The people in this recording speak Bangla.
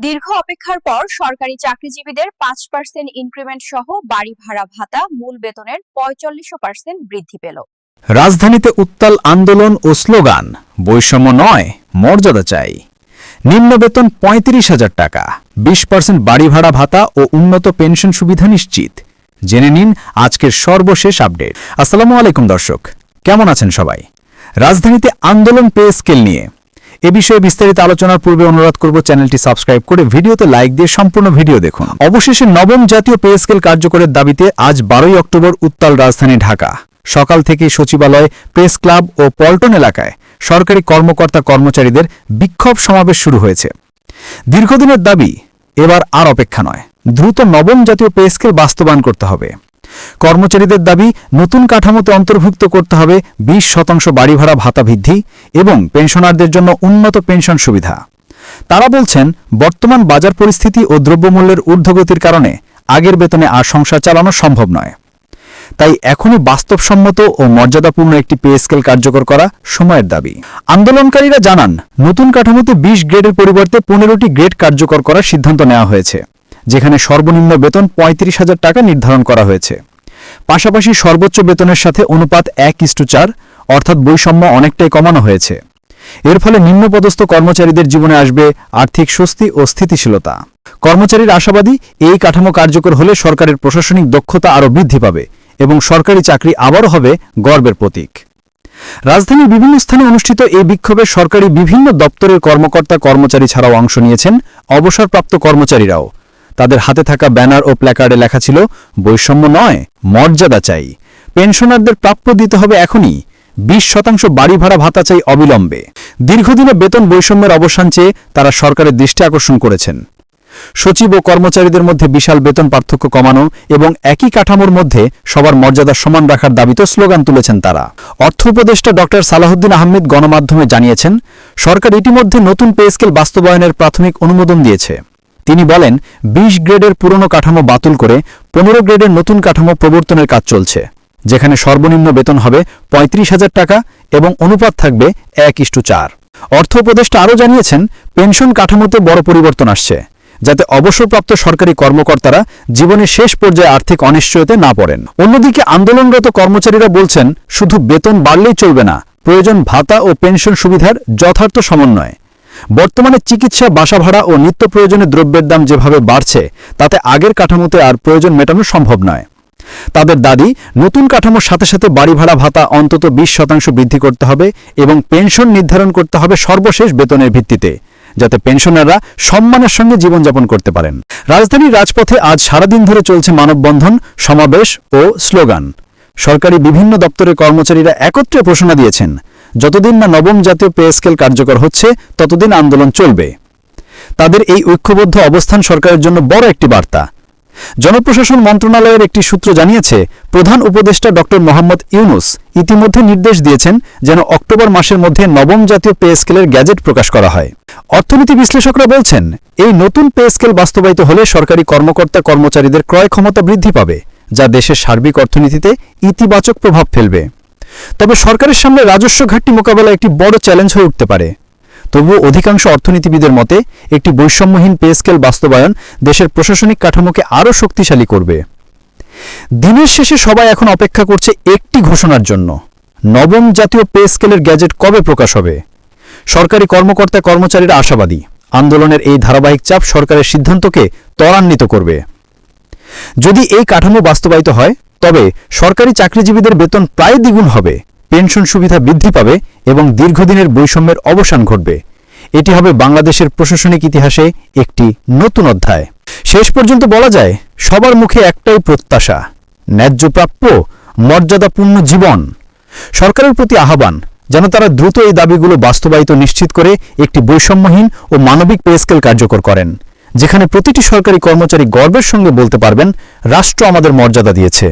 দীর্ঘ অপেক্ষার পর সরকারি চাকরিজীবীদের ৫% ইনক্রিমেন্ট সহ বাড়ি ভাড়া ভাতা মূল বেতনের ৪৫% বৃদ্ধি পেল। রাজধানীতে উত্তাল আন্দোলন ও স্লোগান, বৈষম্য নয়, মর্যাদা চাই। নিম্ন বেতন ৩৫,০০০ টাকা, ২০% বাড়ি ভাড়া ভাতা ও উন্নত পেনশন সুবিধা নিশ্চিত। জেনে নিন আজকের সর্বশেষ আপডেট। আসসালামু আলাইকুম দর্শক, কেমন আছেন সবাই? রাজধানীতে আন্দোলন পে স্কেল নিয়ে এ বিষয়ে বিস্তারিত আলোচনার পূর্বে অনুরোধ করব চ্যানেলটি সাবস্ক্রাইব করে ভিডিওতে লাইক দিয়ে সম্পূর্ণ ভিডিও দেখুন। অবশেষে নবম জাতীয় পে স্কেল কার্যকরের দাবিতে আজ ১২ই অক্টোবর উত্তাল রাজধানী ঢাকা। সকাল থেকে সচিবালয়, প্রেস ক্লাব ও পল্টন এলাকায় সরকারি কর্মকর্তা কর্মচারীদের বিক্ষোভ সমাবেশ শুরু হয়েছে। দীর্ঘদিনের দাবি এবার আর অপেক্ষা নয়, দ্রুত নবম জাতীয় পে স্কেল বাস্তবায়ন করতে হবে। কর্মচারীদের দাবি নতুন কাঠামোতে অন্তর্ভুক্ত করতে হবে ২০% বাড়ি ভাড়া ভাতা বৃদ্ধি এবং পেনশনারদের জন্য উন্নত পেনশন সুবিধা। তারা বলছেন, বর্তমান বাজার পরিস্থিতি ও দ্রব্যমূল্যের ঊর্ধ্বগতির কারণে আগের বেতনে আর সংসার চালানো সম্ভব নয়। তাই এখনই বাস্তবসম্মত ও মর্যাদাপূর্ণ একটি পে স্কেল কার্যকর করা সময়ের দাবি। আন্দোলনকারীরা জানান, নতুন কাঠামোতে ২০ গ্রেডের পরিবর্তে ১৫টি গ্রেড কার্যকর করার সিদ্ধান্ত নেওয়া হয়েছে, যেখানে সর্বনিম্ন বেতন ৩৫,০০০ টাকা নির্ধারণ করা হয়েছে। পাশাপাশি সর্বোচ্চ বেতনের সাথে অনুপাত ১:৪, অর্থাৎ বৈষম্য অনেকটাই কমানো হয়েছে। এর ফলে নিম্নপদস্থ কর্মচারীদের জীবনে আসবে আর্থিক স্বস্তি ও স্থিতিশীলতা। কর্মচারীর আশাবাদী, এই কাঠামো কার্যকর হলে সরকারের প্রশাসনিক দক্ষতা আরও বৃদ্ধি পাবে এবং সরকারি চাকরি আবারও হবে গর্বের প্রতীক। রাজধানীর বিভিন্ন স্থানে অনুষ্ঠিত এই বিক্ষোভে সরকারি বিভিন্ন দপ্তরের কর্মকর্তা কর্মচারী ছাড়াও অংশ নিয়েছেন অবসরপ্রাপ্ত কর্মচারীরাও। তাদের হাতে থাকা ব্যানার ও প্ল্যাকার্ডে লেখা ছিল, বৈষম্য নয়, মর্যাদা চাই। পেনশনারদের প্রাপ্য দিতে হবে এখনই। ২০% বাড়ি ভাড়া ভাতা চাই অবিলম্বে। দীর্ঘদিনে বেতন বৈষম্যের অবসান চেয়ে তারা সরকারের দৃষ্টি আকর্ষণ করেছেন। সচিব ও কর্মচারীদের মধ্যে বিশাল বেতন পার্থক্য কমানো এবং একই কাঠামোর মধ্যে সবার মর্যাদা সমান রাখার দাবিতে স্লোগান তুলেছেন তারা। অর্থ উপদেষ্টা ড. সালাহউদ্দিন আহমেদ গণমাধ্যমে জানিয়েছেন, সরকার ইতিমধ্যে নতুন পে স্কেল বাস্তবায়নের প্রাথমিক অনুমোদন দিয়েছে। তিনি বলেন, ২০ গ্রেডের পুরনো কাঠামো বাতিল করে ১৫ গ্রেডের নতুন কাঠামো প্রবর্তনের কাজ চলছে, যেখানে সর্বনিম্ন বেতন হবে ৩৫,০০০ টাকা এবং অনুপাত থাকবে ১:৪। অর্থ উপদেষ্টা আরও জানিয়েছেন, পেনশন কাঠামোতে বড় পরিবর্তন আসছে, যাতে অবসরপ্রাপ্ত সরকারি কর্মকর্তারা জীবনের শেষ পর্যায়ে আর্থিক অনিশ্চয়তায় না পড়েন। অন্যদিকে আন্দোলনরত কর্মচারীরা বলছেন, শুধু বেতন বাড়লেই চলবে না, প্রয়োজন ভাতা ও পেনশন সুবিধার যথার্থ সমন্বয়। বর্তমানে চিকিৎসা, বাসা ভাড়া ও নিত্য প্রয়োজনীয় দ্রব্যের দাম যেভাবে বাড়ছে, তাতে আগের কাঠামোতে আর প্রয়োজন মেটানো সম্ভব নয়। তাদের দাবি, নতুন কাঠামোর সাথে সাথে বাড়ি ভাড়া ভাতা অন্তত ২০% বৃদ্ধি করতে হবে এবং পেনশন নির্ধারণ করতে হবে সর্বশেষ বেতনের ভিত্তিতে, যাতে পেনশনাররা সম্মানের সঙ্গে জীবনযাপন করতে পারেন। রাজধানীর রাজপথে আজ সারাদিন ধরে চলছে মানববন্ধন, সমাবেশ ও স্লোগান। সরকারি বিভিন্ন দপ্তরের কর্মচারীরা একত্রে ঘোষণা দিয়েছেন, যতদিন না নবম জাতীয় পে স্কেল কার্যকর হচ্ছে ততদিন আন্দোলন চলবে। তাদের এই ঐক্যবদ্ধ অবস্থান সরকারের জন্য বড় একটি বার্তা। জনপ্রশাসন মন্ত্রণালয়ের একটি সূত্র জানিয়েছে, প্রধান উপদেষ্টা ড. মোহাম্মদ ইউনূস ইতিমধ্যে নির্দেশ দিয়েছেন যেন অক্টোবর মাসের মধ্যে নবম জাতীয় পে স্কেলের গ্যাজেট প্রকাশ করা হয়। অর্থনীতি বিশ্লেষকরা বলছেন, এই নতুন পে স্কেল বাস্তবায়িত হলে সরকারি কর্মকর্তা কর্মচারীদের ক্রয় ক্ষমতা বৃদ্ধি পাবে, যা দেশের সার্বিক অর্থনীতিতে ইতিবাচক প্রভাব ফেলবে। তবে সরকারের সামনে রাজস্ব ঘাটতি মোকাবেলা একটি বড় চ্যালেঞ্জ হয়ে উঠতে পারে। তবুও অধিকাংশ অর্থনীতিবিদের মতে, একটি বৈষম্যহীন পে স্কেল বাস্তবায়ন দেশের প্রশাসনিক কাঠামোকে আরও শক্তিশালী করবে। দিনের শেষে সবাই এখন অপেক্ষা করছে একটি ঘোষণার জন্য, নবম জাতীয় পে স্কেলের গ্যাজেট কবে প্রকাশ হবে। সরকারি কর্মকর্তা কর্মচারীরা আশাবাদী, আন্দোলনের এই ধারাবাহিক চাপ সরকারের সিদ্ধান্তকে ত্বরান্বিত করবে। যদি এই কাঠামো বাস্তবায়িত হয়, তবে সরকারি চাকরিজীবীদের বেতন প্রায় দ্বিগুণ হবে, পেনশন সুবিধা বৃদ্ধি পাবে এবং দীর্ঘদিনের বৈষম্যের অবসান ঘটবে। এটি হবে বাংলাদেশের প্রশাসনিক ইতিহাসে একটি নতুন অধ্যায়। শেষ পর্যন্ত বলা যায়, সবার মুখে একটাই প্রত্যাশা, ন্যায্য প্রাপ্য, মর্যাদাপূর্ণ জীবন। সরকারের প্রতি আহ্বান, যেন তারা দ্রুত এই দাবিগুলো বাস্তবায়িত নিশ্চিত করে একটি বৈষম্যহীন ও মানবিক পে স্কেল কার্যকর করেন, যেখানে প্রতিটি সরকারি কর্মচারী গর্বের সঙ্গে বলতে পারবেন, রাষ্ট্র আমাদের মর্যাদা দিয়েছে।